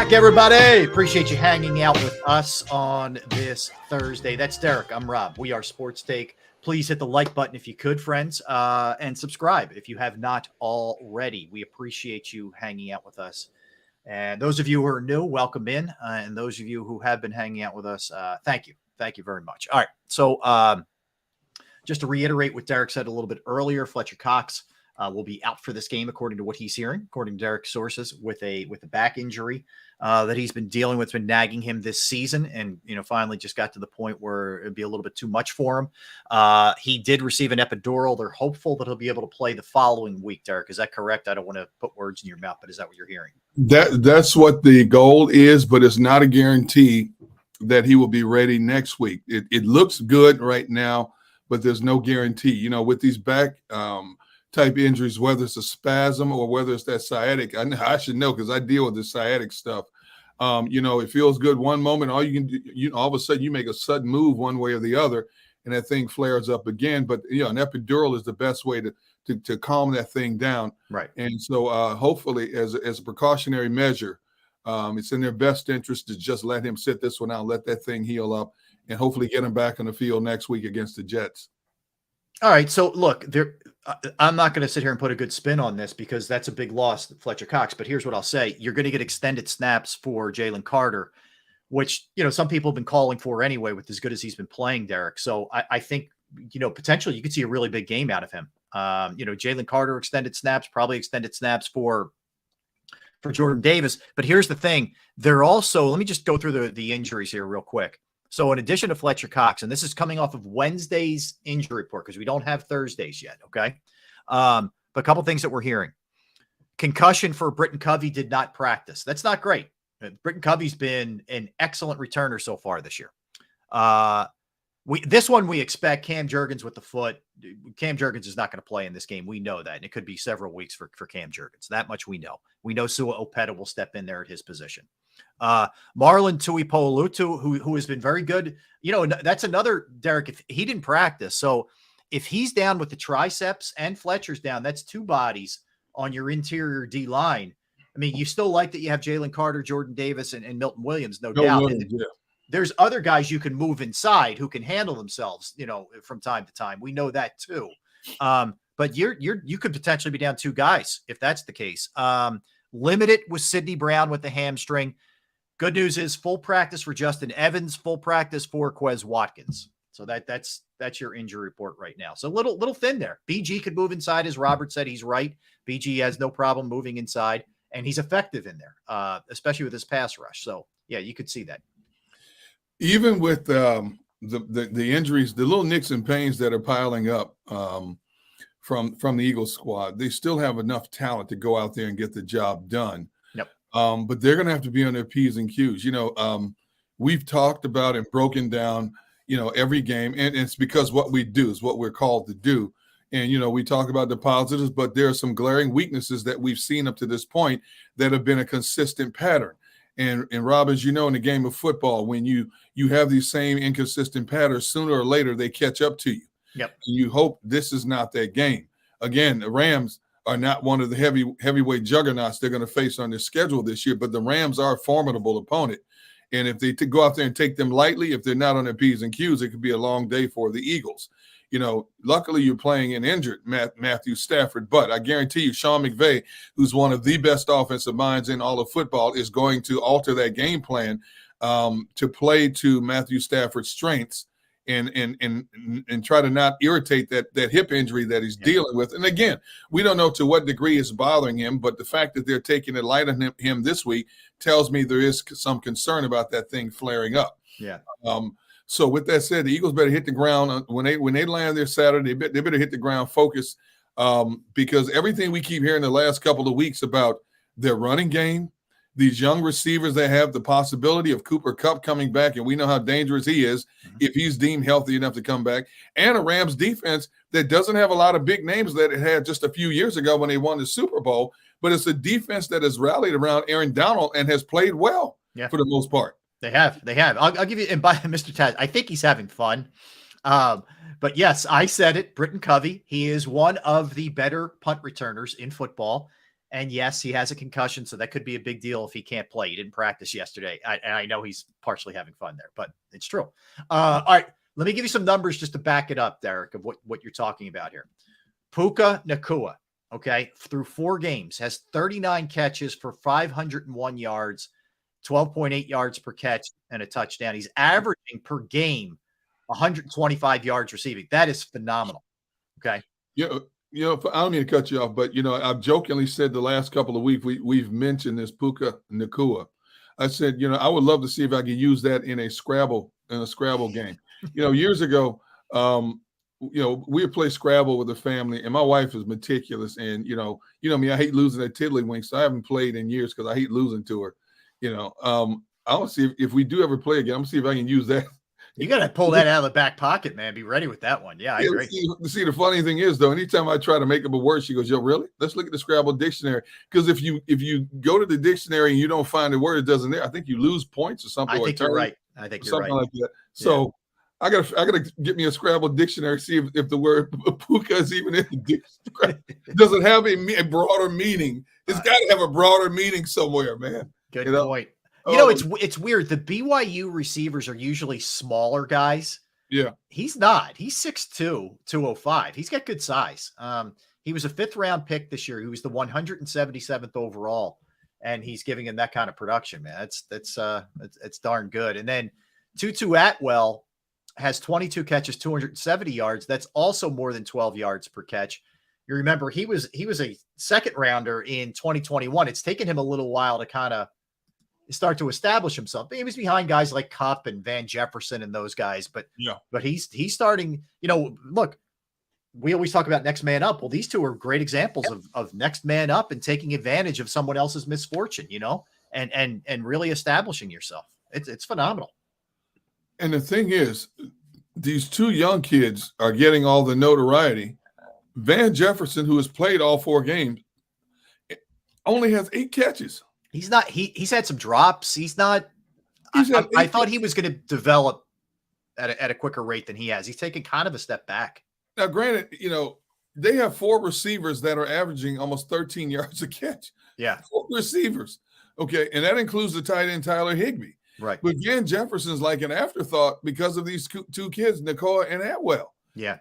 back, everybody. Appreciate you hanging out with us on this Thursday. That's Derek. I'm Rob. We are Sports Take. Please hit the like button if you could, friends, and subscribe if you have not already. We appreciate you hanging out with us. And those of you who are new, welcome in. And those of you who have been hanging out with us, thank you. Thank you very much. All right. So just to reiterate what Derek said a little bit earlier, Fletcher Cox will be out for this game, according to what he's hearing, according to Derek's sources, with a back injury that he's been dealing with, been nagging him this season, and finally just got to the point where it'd be a little bit too much for him. He did receive an epidural. They're hopeful that he'll be able to play the following week. Derek, is that correct? I don't want to put words in your mouth, but is that what you're hearing? That's what the goal is, but it's not a guarantee that he will be ready next week. It looks good right now, but there's no guarantee. With these back type injuries, whether it's a spasm or whether it's that sciatic, I should know because I deal with the sciatic stuff. It feels good one moment. All you can do, all of a sudden you make a sudden move one way or the other, and that thing flares up again. But an epidural is the best way to calm that thing down. Right. And so hopefully, as a precautionary measure, it's in their best interest to just let him sit this one out, let that thing heal up, and hopefully get him back on the field next week against the Jets. All right. So look, I'm not going to sit here and put a good spin on this because that's a big loss, Fletcher Cox. But here's what I'll say. You're going to get extended snaps for Jalen Carter, which, some people have been calling for anyway with as good as he's been playing, Derek. So I think, potentially you could see a really big game out of him. Jalen Carter extended snaps, probably extended snaps for Jordan Davis. But here's the thing. They're also, let me just go through the injuries here real quick. So in addition to Fletcher Cox, and this is coming off of Wednesday's injury report because we don't have Thursdays yet, okay? But a couple things that we're hearing. Concussion for Britton Covey, did not practice. That's not great. Britton Covey's been an excellent returner so far this year. This one we expect Cam Jurgens with the foot. Cam Jurgens is not going to play in this game. We know that. And it could be several weeks for Cam Jurgens. That much we know. We know Sua Opeta will step in there at his position. Marlon Tuipulotu, who has been very good. That's another, Derek, if he didn't practice. So if he's down with the triceps and Fletcher's down, that's two bodies on your interior D line. I mean, you still like that you have Jalen Carter, Jordan Davis, and Milton Williams, no doubt. Williams, yeah. There's other guys you can move inside who can handle themselves, from time to time. We know that too. But you could potentially be down two guys if that's the case. Limited with Sidney Brown with the hamstring. Good news is full practice for Justin Evans, full practice for Quez Watkins. So that's your injury report right now. So little thin there. BG could move inside, as Robert said. He's right. BG has no problem moving inside, and he's effective in there, especially with his pass rush. So yeah, you could see that. Even with the injuries, the little nicks and pains that are piling up from the Eagles squad, they still have enough talent to go out there and get the job done. Yep. But they're going to have to be on their P's and Q's. We've talked about and broken down, every game, and it's because what we do is what we're called to do. And, we talk about the positives, but there are some glaring weaknesses that we've seen up to this point that have been a consistent pattern. And Rob, as you know, in the game of football, when you have these same inconsistent patterns, sooner or later they catch up to you. Yep. And you hope this is not that game. Again, the Rams are not one of the heavyweight juggernauts they're going to face on their schedule this year, but the Rams are a formidable opponent. And if they go out there and take them lightly, if they're not on their P's and Q's, it could be a long day for the Eagles. Luckily you're playing an injured Matthew Stafford, but I guarantee you Sean McVay, who's one of the best offensive minds in all of football, is going to alter that game plan to play to Matthew Stafford's strengths and try to not irritate that hip injury that he's dealing with. And again, we don't know to what degree it's bothering him, but the fact that they're taking it light on him this week tells me there is some concern about that thing flaring up. Yeah. So with that said, the Eagles better hit the ground when they land there Saturday. They better hit the ground focused because everything we keep hearing the last couple of weeks about their running game, these young receivers that have the possibility of Cooper Kupp coming back, and we know how dangerous he is if he's deemed healthy enough to come back, and a Rams defense that doesn't have a lot of big names that it had just a few years ago when they won the Super Bowl, but it's a defense that has rallied around Aaron Donald and has played well for the most part. They have. I'll give you, and by Mr. Taz, I think he's having fun. But yes, I said it, Britton Covey. He is one of the better punt returners in football. And yes, he has a concussion, so that could be a big deal if he can't play. He didn't practice yesterday. And I know he's partially having fun there, but it's true. All right, let me give you some numbers just to back it up, Derek, of what you're talking about here. Puka Nacua, okay, through 4 games, has 39 catches for 501 yards, 12.8 yards per catch, and a touchdown. He's averaging per game 125 yards receiving. That is phenomenal. Okay. Yeah. I don't mean to cut you off, but I've jokingly said the last couple of weeks we've mentioned this Puka Nacua. I said, I would love to see if I could use that in a Scrabble game. Years ago, we would play Scrabble with the family, and my wife is meticulous. And me, I hate losing that tiddlywink, so I haven't played in years because I hate losing to her. I'll see if we do ever play again. I'm gonna see if I can use that. You got to pull that out of the back pocket, man. Be ready with that one. Yeah, I agree. See, the funny thing is, though, anytime I try to make up a word, she goes, "Yo, really? Let's look at the Scrabble dictionary." Because if you go to the dictionary and you don't find a word, it doesn't there. I think you lose points or something. I think you're right. I think you're right. Something like that. So I gotta get me a Scrabble dictionary, see if the word puka is even in the dictionary. Does it have a broader meaning? It's got to have a broader meaning somewhere, man. Good point. It's weird. The BYU receivers are usually smaller guys. Yeah. He's not. He's 6'2", 205. He's got good size. He was a 5th round pick this year. He was the 177th overall, and he's giving him that kind of production, man. It's darn good. And then Tutu Atwell has 22 catches, 270 yards. That's also more than 12 yards per catch. You remember he was a 2nd rounder in 2021. It's taken him a little while to kind of start to establish himself. He was behind guys like Kupp and Van Jefferson and those guys, but he's starting, look, we always talk about next man up. Well, these two are great examples of next man up and taking advantage of someone else's misfortune, and really establishing yourself. It's phenomenal. And the thing is, these 2 young kids are getting all the notoriety. Van Jefferson, who has played all 4 games, only has 8 catches. He's not. He's had some drops. He's not. I thought he was going to develop at a quicker rate than he has. He's taken kind of a step back. Now, granted, they have 4 receivers that are averaging almost 13 yards a catch. Yeah, 4 receivers. Okay, and that includes the tight end Tyler Higbee. Right. But Van Jefferson's like an afterthought because of these 2 kids, Nacua and Atwell. Yeah.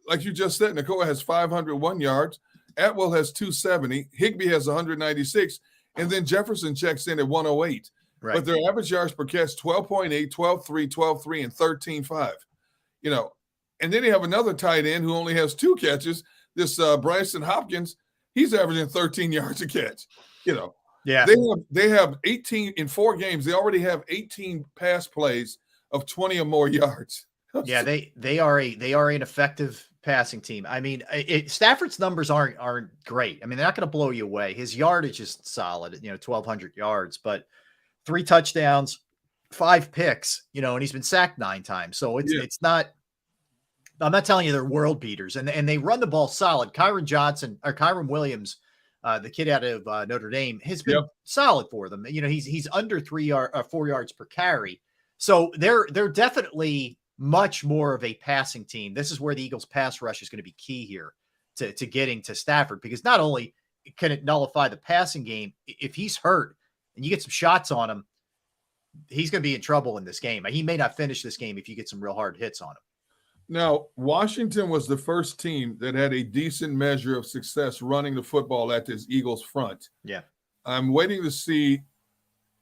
Like you just said, Nacua has 501 yards. Atwell has 270. Higbee has 196. And then Jefferson checks in at 108. Right. But their average yards per catch, 12.8, 12.3, 12.3, and 13.5. And then you have another tight end who only has 2 catches. This Bryson Hopkins, he's averaging 13 yards a catch. Yeah. They have 18 in 4 games. They already have 18 pass plays of 20 or more yards. Yeah, they are an effective passing team. I mean, Stafford's numbers aren't great. I mean, they're not going to blow you away. His yardage is solid, 1,200 yards, but 3 touchdowns, 5 picks, and he's been sacked 9 times. So it's not. I'm not telling you they're world beaters, and they run the ball solid. Kyron Williams, the kid out of Notre Dame, has been solid for them. He's under 4 yards per carry. So they're definitely much more of a passing team. This is where the Eagles pass rush is going to be key here to getting to Stafford, because not only can it nullify the passing game, if he's hurt and you get some shots on him, he's going to be in trouble in this game. He may not finish this game if you get some real hard hits on him. Now, Washington was the first team that had a decent measure of success running the football at this Eagles front. Yeah. I'm waiting to see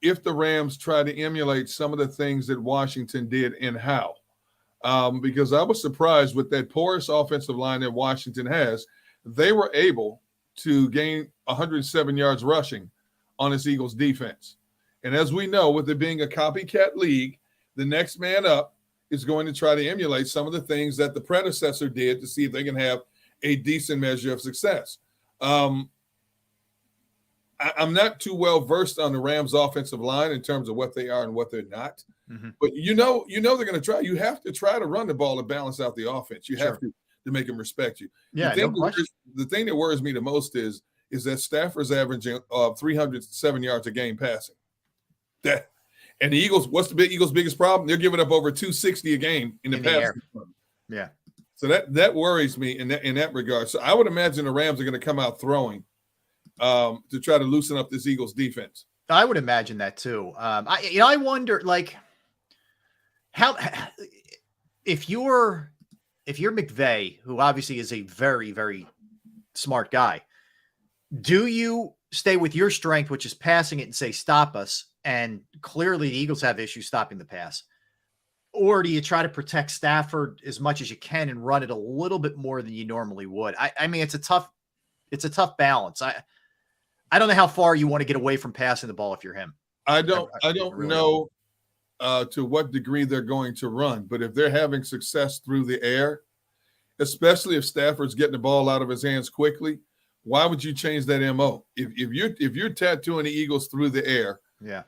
if the Rams try to emulate some of the things that Washington did and how. Because I was surprised with that porous offensive line that Washington has. They were able to gain 107 yards rushing on this Eagles defense. And as we know, with it being a copycat league, the next man up is going to try to emulate some of the things that the predecessor did to see if they can have a decent measure of success. I'm not too well versed on the Rams offensive line in terms of what they are and what they're not. Mm-hmm. But they're going to try. You have to try to run the ball to balance out the offense. You have to make them respect you. Yeah, the thing that worries me the most is that Stafford's averaging 307 yards a game passing. And the Eagles, what's the Eagles' biggest problem? They're giving up over 260 a game in the passing. Yeah. So that worries me in that regard. So I would imagine the Rams are going to come out throwing. to try to loosen up this Eagles defense. I would imagine that too. I wonder, like, how if you're McVay, who obviously is a very, very smart guy, do you stay with your strength, which is passing it, and say, stop us? And clearly the Eagles have issues stopping the pass. Or do you try to protect Stafford as much as you can and run it a little bit more than you normally would? I mean, it's a tough balance. I don't know how far you want to get away from passing the ball if you're him. I don't know to what degree they're going to run, but if they're having success through the air, especially if Stafford's getting the ball out of his hands quickly, why would you change that MO? If you're tattooing the Eagles through the air, yeah,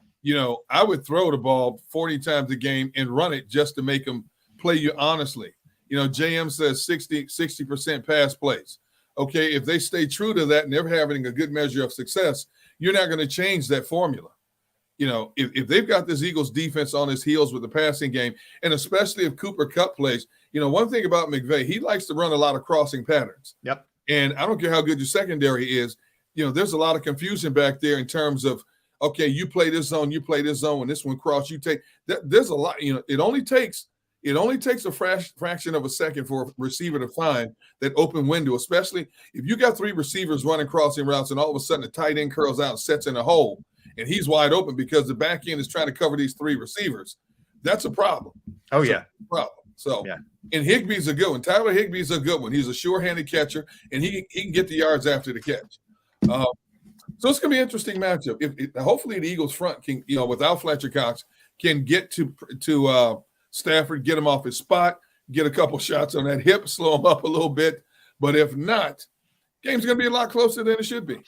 I would throw the ball 40 times a game and run it just to make them play you honestly. JM says 60% pass plays. Okay, if they stay true to that and they're having a good measure of success, you're not going to change that formula. If they've got this Eagles defense on his heels with the passing game, and especially if Cooper Kupp plays, one thing about McVay, he likes to run a lot of crossing patterns. Yep. And I don't care how good your secondary is, there's a lot of confusion back there in terms of, okay, you play this zone, when this one cross, you take that. There's a lot, it only takes a fraction of a second for a receiver to find that open window, especially if you got three receivers running crossing routes and all of a sudden the tight end curls out and sets in a hole and he's wide open because the back end is trying to cover these three receivers. That's a problem. Oh, yeah. Problem. So, yeah. And Higbee's a good one. Tyler Higbee's a good one. He's a sure-handed catcher, and he can get the yards after the catch. So it's going to be an interesting matchup. Hopefully the Eagles front can, without Fletcher Cox, can get to Stafford, get him off his spot, get a couple shots on that hip, slow him up a little bit. But if not, game's going to be a lot closer than it should be.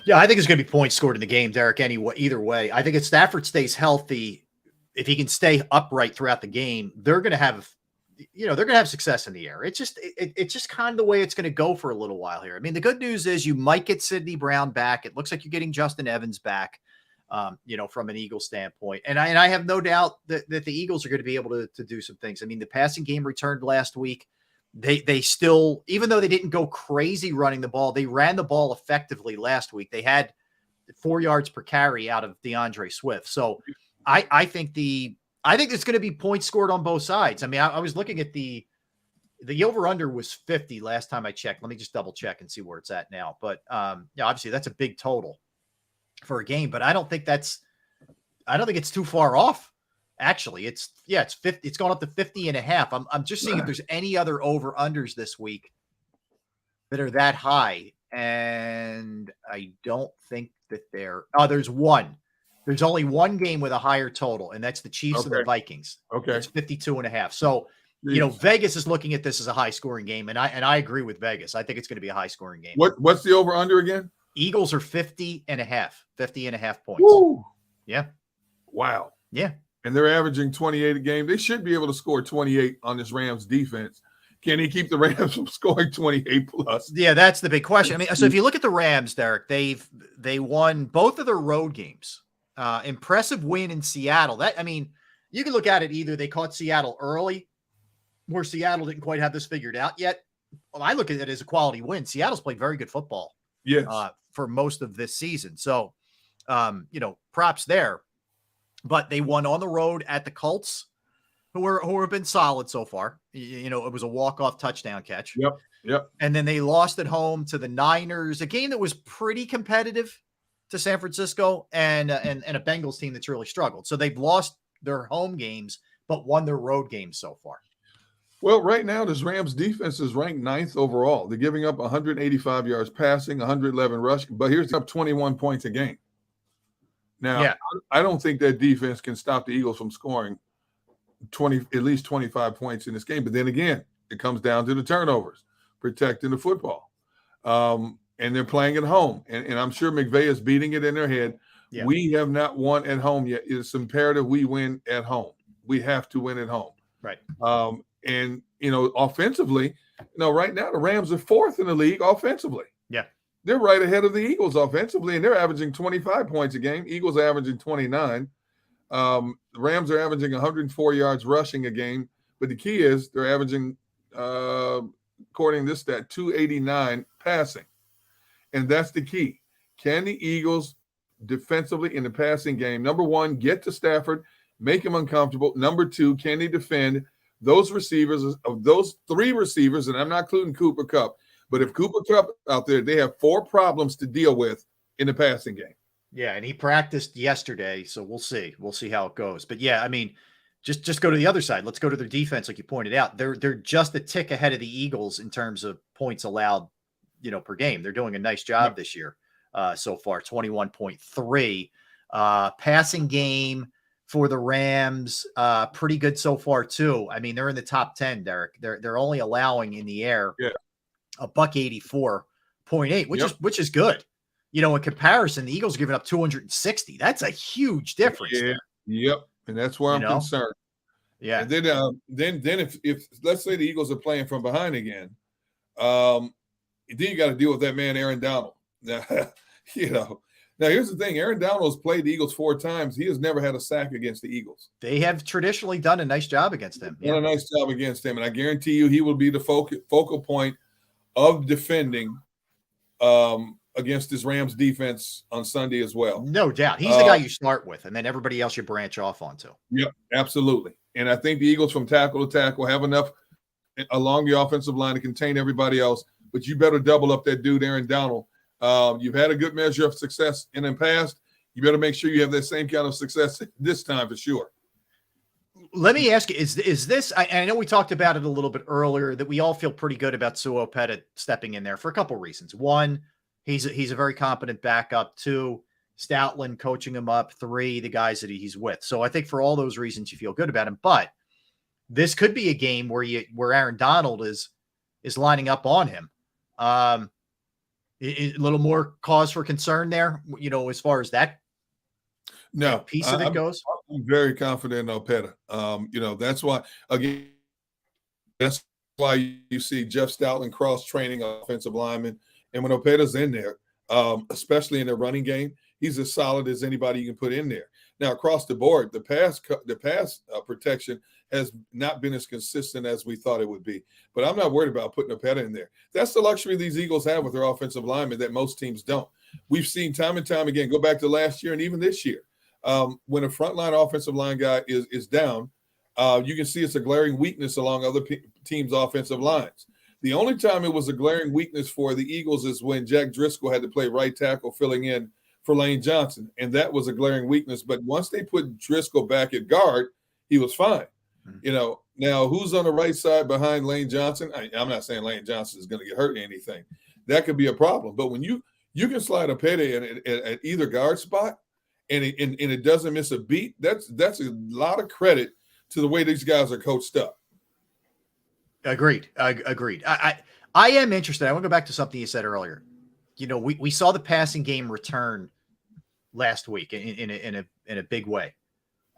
Yeah, I think it's going to be points scored in the game, Derek, either way. I think if Stafford stays healthy, if he can stay upright throughout the game, they're going to have success in the air. It's just kind of the way it's going to go for a little while here. I mean, the good news is you might get Sidney Brown back. It looks like you're getting Justin Evans back, from an Eagles standpoint. And I have no doubt that the Eagles are going to be able to do some things. I mean, the passing game returned last week. They still, even though they didn't go crazy running the ball, they ran the ball effectively last week. They had 4 yards per carry out of DeAndre Swift. So I think it's going to be points scored on both sides. I mean, I was looking at the over-under was 50 last time I checked. Let me just double check and see where it's at now. But obviously that's a big total for a game, but I don't think it's too far off. Actually, it's 50. It's gone up to 50.5. I'm just seeing if there's any other over-unders this week that are that high. And I don't think that there's one. There's only one game with a higher total, and that's the Chiefs and the Vikings. Okay. It's 52.5. So, Vegas is looking at this as a high-scoring game, and I agree with Vegas. I think it's going to be a high-scoring game. What's the over-under again? Eagles are 50.5 points. Woo. Yeah. Wow. Yeah. And they're averaging 28 a game. They should be able to score 28 on this Rams defense. Can he keep the Rams from scoring 28 plus? Yeah, that's the big question. I mean, so if you look at the Rams, Derek, they won both of their road games. Impressive win in Seattle. You can look at it either they caught Seattle early, where Seattle didn't quite have this figured out yet. Well, I look at it as a quality win. Seattle's played very good football, for most of this season. So, props there. But they won on the road at the Colts, who have been solid so far. It was a walk-off touchdown catch. Yep. And then they lost at home to the Niners, a game that was pretty competitive to San Francisco, and a Bengals team that's really struggled. So they've lost their home games, but won their road games so far. Well, right now, this Rams defense is ranked 9th overall. They're giving up 185 yards passing, 111 rushing, but here's up 21 points a game. Now, I don't think that defense can stop the Eagles from scoring at least 25 points in this game. But then again, it comes down to the turnovers, protecting the football. And they're playing at home. And I'm sure McVay is beating it in their head. Yeah. We have not won at home yet. It's imperative we win at home. We have to win at home. Right. And, offensively, right now the Rams are 4th in the league offensively. Yeah. They're right ahead of the Eagles offensively, and they're averaging 25 points a game. Eagles are averaging 29. The Rams are averaging 104 yards rushing a game. But the key is they're averaging, according to this stat, 289 passing. And that's the key. Can the Eagles defensively in the passing game, number one, get to Stafford, make him uncomfortable? Number two, can they defend those receivers, of those three receivers, and I'm not including Cooper Kupp, but if Cooper Kupp out there, they have four problems to deal with in the passing game. Yeah, and he practiced yesterday, so we'll see. We'll see how it goes. But yeah, I mean, just go to the other side. Let's go to their defense, like you pointed out. They're just a tick ahead of the Eagles in terms of points allowed, per game. They're doing a nice job this year so far, 21.3. Passing game for the Rams, pretty good so far too. I mean, they're in the top 10, Derek. They're only allowing in the air a $184.8, which is good. In comparison, the Eagles are giving up 260. That's a huge difference. Yeah. There. Yep. And that's where I'm concerned. Yeah. And then if let's say the Eagles are playing from behind again, then you got to deal with that man, Aaron Donald. Now, now here's the thing. Aaron Donald has played the Eagles 4 times. He has never had a sack against the Eagles. They have traditionally done a nice job against him. Done a nice job against him. And I guarantee you he will be the focal point of defending against this Rams defense on Sunday as well. No doubt. He's the guy you start with, and then everybody else you branch off onto. Yep, absolutely. And I think the Eagles from tackle to tackle have enough along the offensive line to contain everybody else, but you better double up that dude, Aaron Donald. You've had a good measure of success in the past. You better make sure you have that same kind of success this time for sure. Let me ask you, is this, I know we talked about it a little bit earlier, that we all feel pretty good about Sua Opeta stepping in there for a couple reasons. One, he's a very competent backup. 2, Stoutland coaching him up. 3, the guys that he's with. So I think for all those reasons, you feel good about him. But this could be a game where Aaron Donald is lining up on him. A little more cause for concern there, as far as that piece of it goes. I'm very confident in Opeta. That's why, again, that's why you see Jeff Stoutland cross-training offensive linemen. And when Opeta's in there, especially in the running game, he's as solid as anybody you can put in there. Now, across the board, the pass protection has not been as consistent as we thought it would be. But I'm not worried about putting Opeta in there. That's the luxury these Eagles have with their offensive linemen that most teams don't. We've seen time and time again, go back to last year and even this year, when a frontline offensive line guy is down, you can see it's a glaring weakness along other teams' offensive lines. The only time it was a glaring weakness for the Eagles is when Jack Driscoll had to play right tackle filling in for Lane Johnson, and that was a glaring weakness. But once they put Driscoll back at guard, he was fine. Now who's on the right side behind Lane Johnson? I'm not saying Lane Johnson is going to get hurt in anything. That could be a problem. But when you can slide Opeta in at either guard spot, and it doesn't miss a beat, that's a lot of credit to the way these guys are coached up. Agreed. I am interested. I want to go back to something you said earlier. We saw the passing game return last week in a big way.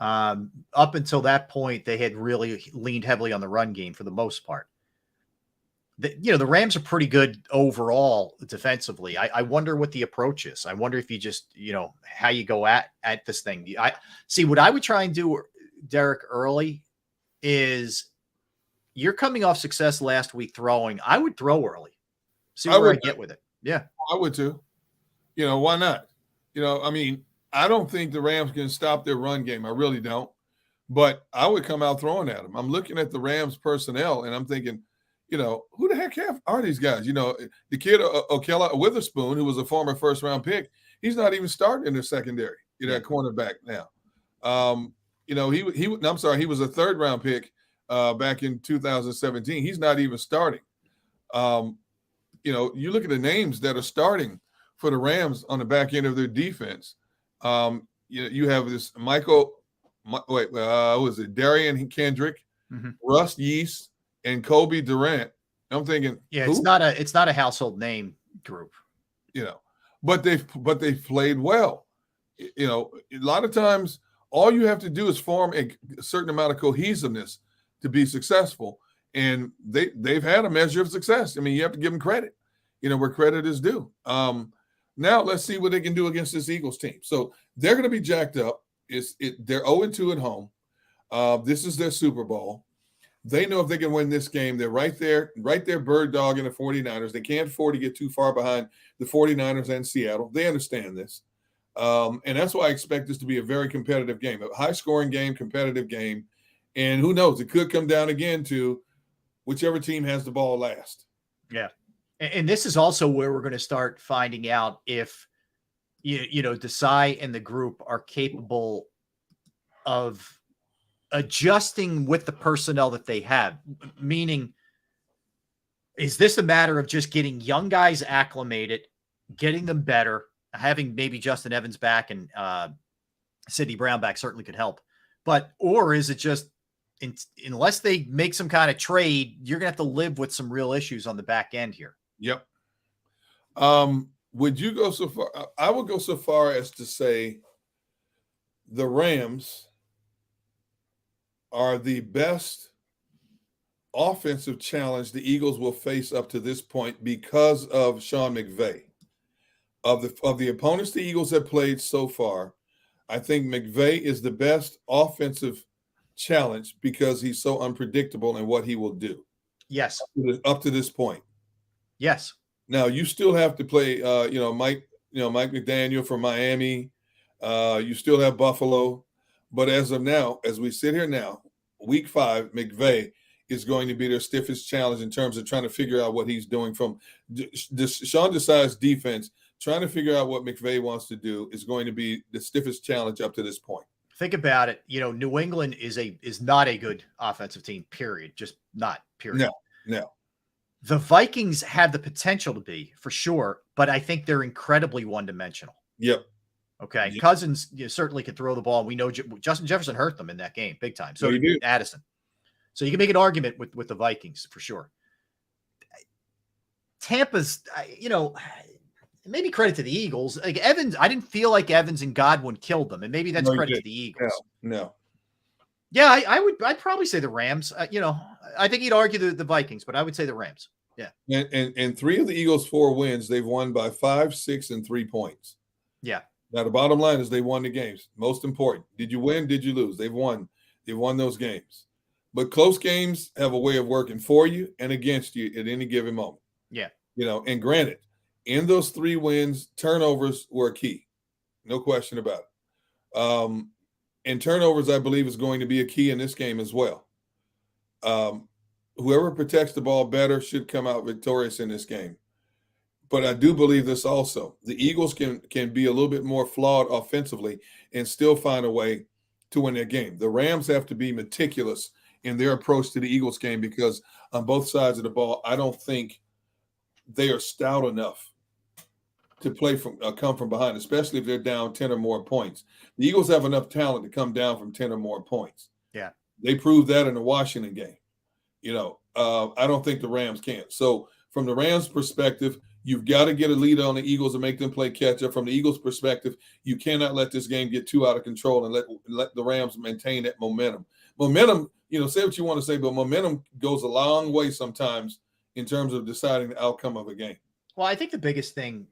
Up until that point, they had really leaned heavily on the run game for the most part. The Rams are pretty good overall defensively. I wonder what the approach is. I wonder if you just, how you go at this thing. I see what I would try and do, Derek, early is you're coming off success last week throwing. I would throw early. See where I get with it. Yeah. I would too. Why not? I don't think the Rams can stop their run game. I really don't. But I would come out throwing at them. I'm looking at the Rams personnel and I'm thinking, who the heck are these guys? The kid, Okella Witherspoon, who was a former first-round pick, he's not even starting in the secondary, cornerback now. He was a third-round pick back in 2017. He's not even starting. You look at the names that are starting for the Rams on the back end of their defense. You have this Darian Kendrick, Russ Yeast, and Kobe Durant. I'm thinking, it's not a household name group, but they've played well. A lot of times all you have to do is form a certain amount of cohesiveness to be successful. And they've had a measure of success. You have to give them credit, where credit is due. Now let's see what they can do against this Eagles team. So they're going to be jacked up. They're 0-2 at home. This is their Super Bowl. They know if they can win this game, they're right there, bird dogging the 49ers. They can't afford to get too far behind the 49ers and Seattle. They understand this. And that's why I expect this to be a very competitive game, a high-scoring game, competitive game. And who knows, it could come down again to whichever team has the ball last. Yeah. And this is also where we're going to start finding out if, Desai and the group are capable of adjusting with the personnel that they have. Meaning, is this a matter of just getting young guys acclimated, getting them better, having maybe Justin Evans back and Sidney Brown back certainly could help. Or is it just unless they make some kind of trade, you're going to have to live with some real issues on the back end here. Yep. Would you go so far? I would go so far as to say the Rams are the best offensive challenge the Eagles will face up to this point because of Sean McVay. Of the opponents the Eagles have played so far, I think McVay is the best offensive challenge because he's so unpredictable in what he will do. Yes. Up to this point. Yes. Now you still have to play, Mike McDaniel from Miami. You still have Buffalo, but as of now, as we sit here now, Week 5, McVay is going to be their stiffest challenge in terms of trying to figure out what he's doing from Sean Desai's defense. Trying to figure out what McVay wants to do is going to be the stiffest challenge up to this point. Think about it. New England is not a good offensive team, period. Just not, period. No. The Vikings have the potential to be, for sure, but I think they're incredibly one-dimensional. Yep. Okay. Yep. Cousins certainly can throw the ball. We know Justin Jefferson hurt them in that game big time. So did Addison. So you can make an argument with the Vikings for sure. Tampa's, maybe credit to the Eagles. Like Evans, I didn't feel like Evans and Godwin killed them, and maybe that's credit to the Eagles. No. Yeah, I'd probably say the Rams. I think he'd argue the Vikings, but I would say the Rams. Yeah. And 3 of the Eagles' 4 wins, they've won by 5, 6, and 3 points. Yeah. Now the bottom line is they won the games. Most important. Did you win? Did you lose? They've won. They've won those games. But close games have a way of working for you and against you at any given moment. Yeah. And granted, in those 3 wins, turnovers were key. No question about it. And turnovers, I believe, is going to be a key in this game as well. Whoever protects the ball better should come out victorious in this game. But I do believe this also. The Eagles can be a little bit more flawed offensively and still find a way to win their game. The Rams have to be meticulous in their approach to the Eagles game because on both sides of the ball, I don't think they are stout enough to come from behind, especially if they're down 10 or more points. The Eagles have enough talent to come down from 10 or more points. Yeah. They proved that in the Washington game. I don't think the Rams can. So from the Rams' perspective, you've got to get a lead on the Eagles and make them play catch up. From the Eagles' perspective, you cannot let this game get too out of control and let the Rams maintain that momentum. Momentum, say what you want to say, but momentum goes a long way sometimes in terms of deciding the outcome of a game. Well, I think the biggest thing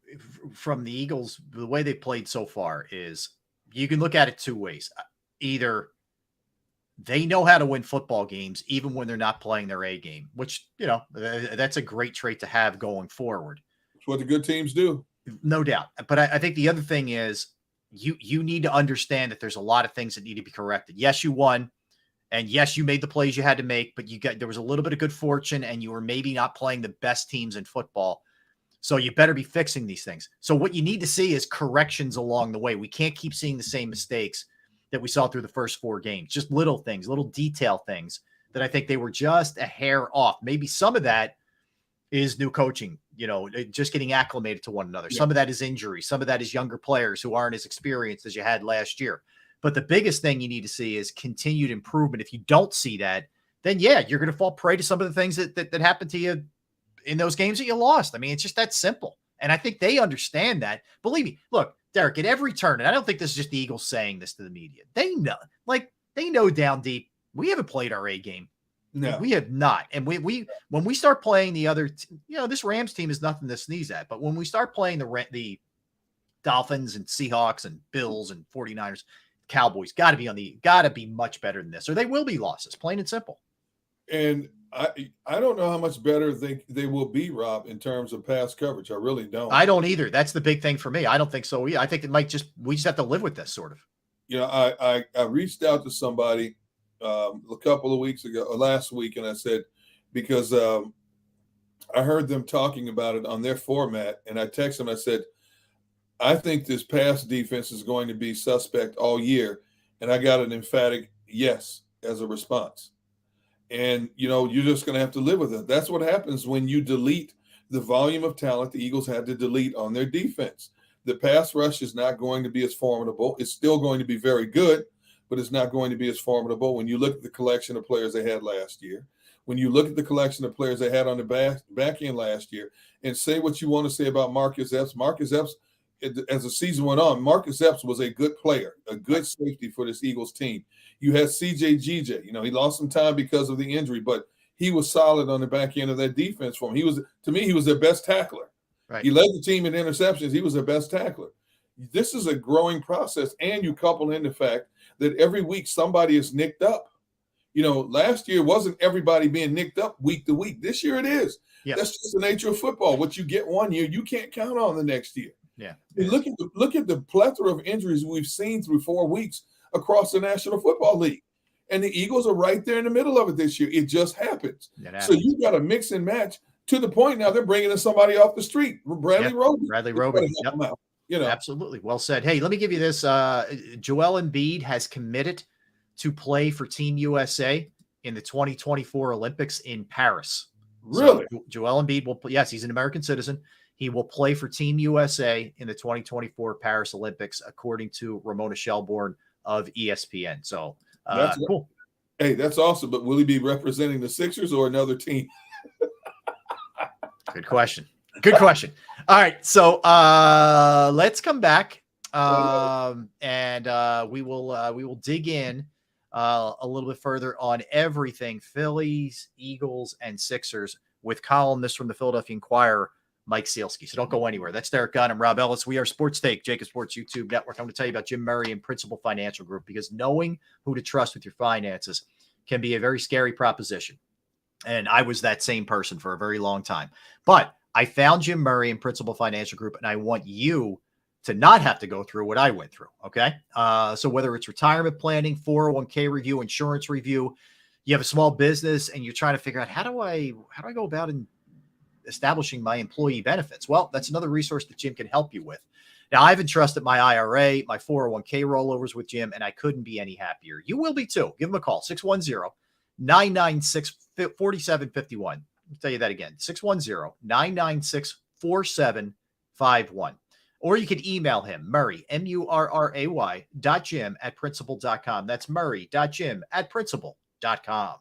from the Eagles, the way they played so far, is you can look at it 2 ways. Either they know how to win football games even when they're not playing their A game, which, that's a great trait to have going forward. It's what the good teams do. No doubt. But I think the other thing is you need to understand that there's a lot of things that need to be corrected. Yes, you won. And yes, you made the plays you had to make, but there was a little bit of good fortune and you were maybe not playing the best teams in football. So you better be fixing these things. So what you need to see is corrections along the way. We can't keep seeing the same mistakes that we saw through the first 4 games, just little things, little detail things that I think they were just a hair off. Maybe some of that is new coaching, just getting acclimated to one another. Yeah. Some of that is injury. Some of that is younger players who aren't as experienced as you had last year. But the biggest thing you need to see is continued improvement. If you don't see that, then you're going to fall prey to some of the things that happened to you in those games that you lost. I mean, it's just that simple. And I think they understand that. Believe me, look, Derek, at every turn, and I don't think this is just the Eagles saying this to the media. They know down deep, we haven't played our A game. No, we have not. And when we start playing the other, this Rams team is nothing to sneeze at. But when we start playing the Dolphins and Seahawks and Bills and 49ers, Cowboys, got to be much better than this, or they will be losses, plain and simple. And I don't know how much better they will be, Rob, in terms of pass coverage. I really don't. I don't either. That's the big thing for me. I don't think so either. I think we just have to live with this sort of. You know, I reached out to somebody a couple of weeks ago, or last week, and I said, because I heard them talking about it on their format, and I texted them. I said, I think this pass defense is going to be suspect all year, and I got an emphatic yes as a response. And you know, you're just going to have to live with it. That's what happens when you delete the volume of talent the Eagles had to delete on their defense. The pass rush is not going to be as formidable. It's still going to be very good, but it's not going to be as formidable when you look at the collection of players they had last year. When you look at the collection of players they had on the back end last year, and say what you want to say about Marcus Epps. Marcus Epps, as the season went on, Marcus Epps was a good player, a good safety for this Eagles team. You had CJ GJ. You know, he lost some time because of the injury, but he was solid on the back end of that defense for him. To me, he was their best tackler. Right. He led the team in interceptions. He was their best tackler. This is a growing process, and you couple in the fact that every week somebody is nicked up. You know, last year wasn't everybody being nicked up week to week. This year it is. Yep. That's just the nature of football. What you get one year, you can't count on the next year. Yeah. Look at the plethora of injuries we've seen through 4 weeks across the National Football League. And the Eagles are right there in the middle of it this year. It just happens. So you got to mix and match to the point now they're bringing in somebody off the street, Bradley Roby. Bradley Roby. Yep. You know, absolutely. Well said. Hey, let me give you this. Joel Embiid has committed to play for Team USA in the 2024 Olympics in Paris. Really? So Joel Embiid will, yes, he's an American citizen. He will play for Team USA in the 2024 Paris Olympics, according to Ramona Shelbourne of ESPN. So that's cool. Hey, that's awesome. But will he be representing the Sixers or another team? Good question. Good question. All right. So let's come back and we will dig in a little bit further on everything Phillies, Eagles, and Sixers with columnist from the Philadelphia Inquirer, Mike Sealski. So don't go anywhere. That's Derek Gunn. I'm Rob Ellis. We are Sports Take, JAKIB Sports YouTube Network. I'm going to tell you about Jim Murray and Principal Financial Group, because knowing who to trust with your finances can be a very scary proposition. And I was that same person for a very long time. But I found Jim Murray and Principal Financial Group, and I want you to not have to go through what I went through. Okay. So whether it's retirement planning, 401k review, insurance review, you have a small business and you're trying to figure out how do I go about in establishing my employee benefits? Well, that's another resource that Jim can help you with. Now, I've entrusted my IRA, my 401k rollovers with Jim, and I couldn't be any happier. You will be too. Give him a call, 610-996-4751. I'll tell you that again, 610-996-4751. Or you can email him, Murray, MURRAY .Jim @principal.com. That's Murray.Jim @principal.com.